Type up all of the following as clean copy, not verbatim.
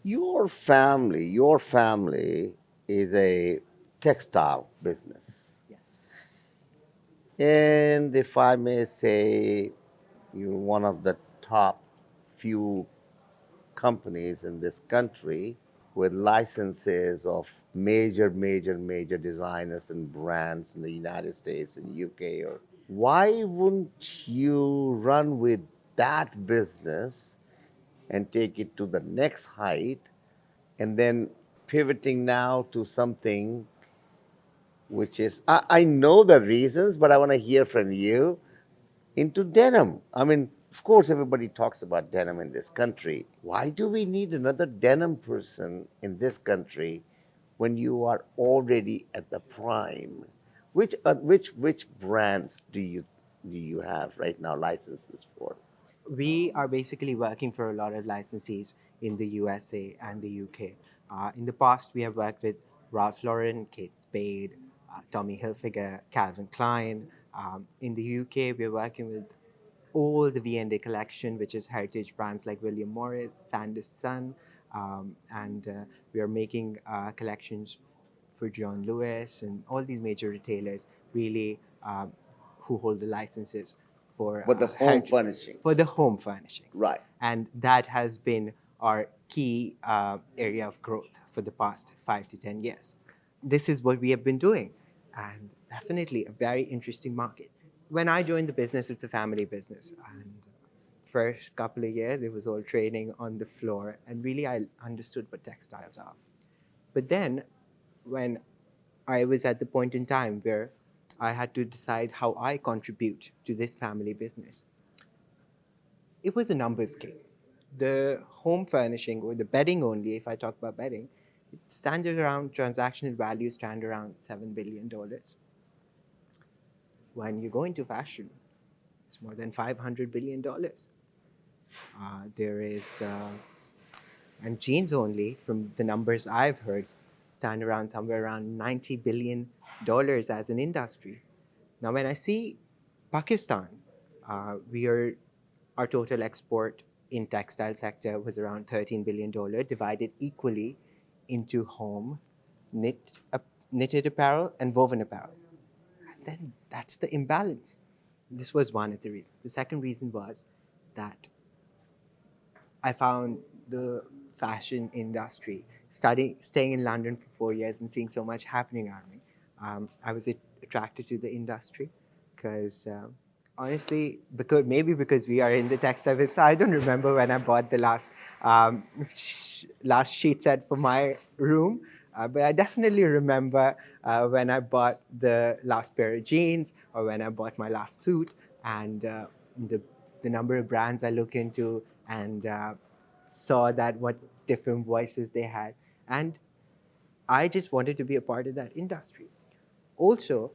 Your family is a textile business. Yes. And if I may say, you're one of the top few companies in this country with licenses of major designers and brands in the United States and UK. Or why wouldn't you run with that business and take it to the next height, and then pivoting now to something which is, I know the reasons, but I want to hear from you, into denim. I mean, of course, everybody talks about denim in this country. Why do we need another denim person in this country when you are already at the prime? Which brands do you have right now licenses for? We are basically working for a lot of licensees in the USA and the UK. In the past, we have worked with Ralph Lauren, Kate Spade, Tommy Hilfiger, Calvin Klein. In the UK, we're working with all the V&A collection, which is heritage brands like William Morris, Sanderson, and we are making collections for John Lewis and all these major retailers, really, who hold the licenses for For the home for furnishings. the home furnishings. Right. And that has been our key area of growth for the past 5 to 10 years. This is what we have been doing, and definitely a very interesting market. When I joined the business, it's a family business, and first couple of years it was all training on the floor, and really I understood what textiles are. But then, when I was at the point in time where I had to decide how I contribute to this family business, it was a numbers game. The home furnishing or the bedding only, if I talk about bedding, it standard around transactional value stand around $7 billion. When you go into fashion, it's more than $500 billion. There is, and jeans only, from the numbers I've heard, stand around somewhere around $90 billion as an industry. Now, when I see Pakistan, we are our total export in textile sector was around $13 billion, divided equally into home, knitted apparel, and woven apparel. And then that's the imbalance. This was one of the reasons. The second reason was that I found the fashion industry, staying in London for 4 years and seeing so much happening around me. I was attracted to the industry because, honestly, because we are in the tech service. I don't remember when I bought the last sheet set for my room, but I definitely remember when I bought the last pair of jeans or when I bought my last suit, and the the number of brands I look into, and saw that what different voices they had, and I just wanted to be a part of that industry. Also,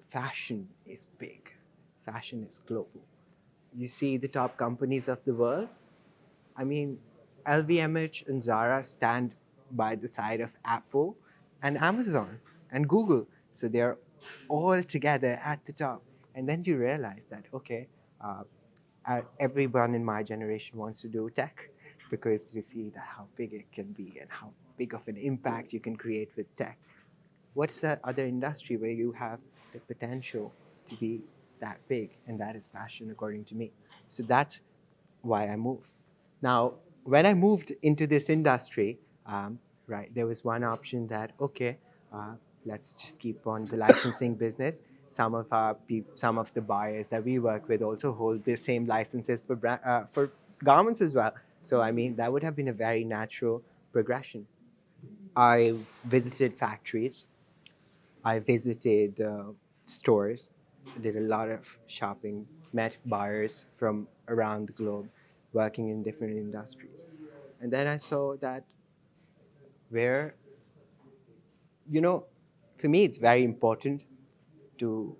fashion is big, fashion is global. You see the top companies of the world. I mean, LVMH and Zara stand by the side of Apple and Amazon and Google. So they're all together at the top. And then you realize that, okay, uh, everyone in my generation wants to do tech, because you see that how big it can be and how big of an impact you can create with tech. What's that other industry where you have the potential to be that big? And that is fashion, according to me. So that's why I moved. Now, when I moved into this industry, right, there was one option that, okay, uh, let's just keep on the licensing business. Some of the buyers that we work with also hold the same licenses for garments as well. So I mean, that would have been a very natural progression. I visited factories. I visited stores, did a lot of shopping, met buyers from around the globe working in different industries. And then I saw that where, you know, for me, it's very important to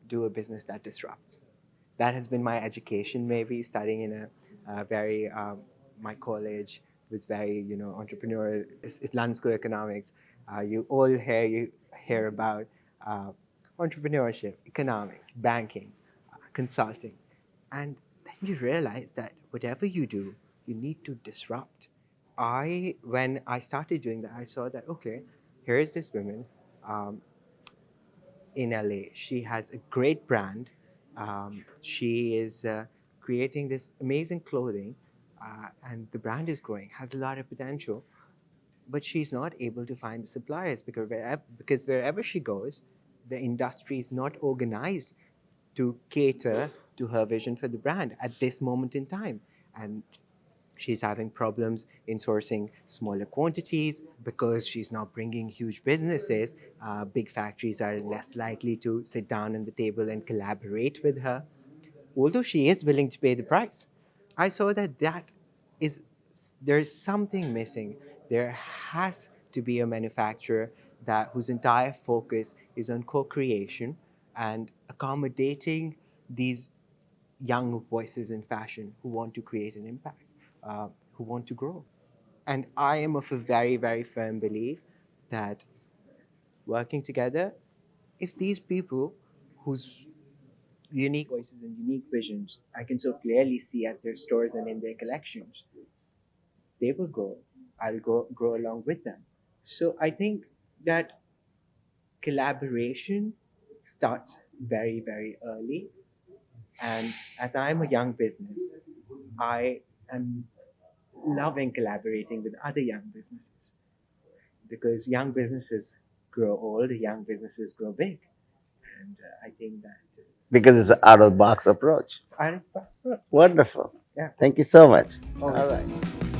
do a business that disrupts. That has been my education, maybe studying in a very, my college was very, entrepreneurial. It's London School of Economics. You hear about uh, entrepreneurship, economics, banking, consulting. And then you realize that whatever you do, you need to disrupt. When I started doing that, I saw that, okay, here is this woman um, in LA. She has a great brand. She is creating this amazing clothing, and the brand is growing, has a lot of potential, but she's not able to find the suppliers because wherever she goes, the industry is not organized to cater to her vision for the brand at this moment in time. And she's having problems in sourcing smaller quantities because she's not bringing huge businesses. Big factories are less likely to sit down on the table and collaborate with her, although she is willing to pay the price. I saw that is there's something missing. There has to be a manufacturer that whose entire focus is on co-creation and accommodating these young voices in fashion who want to create an impact, who want to grow. And I am of a very, very firm belief that working together, if these people whose unique voices and unique visions I can so clearly see at their stores and in their collections, they will grow. I'll grow along with them. So I think that collaboration starts very, very early. And as I'm a young business, I am loving collaborating with other young businesses because young businesses grow old, young businesses grow big. And I think that Because it's an out of the box approach. it's out of passport. Wonderful. Yeah. Thank you so much. Always. All right.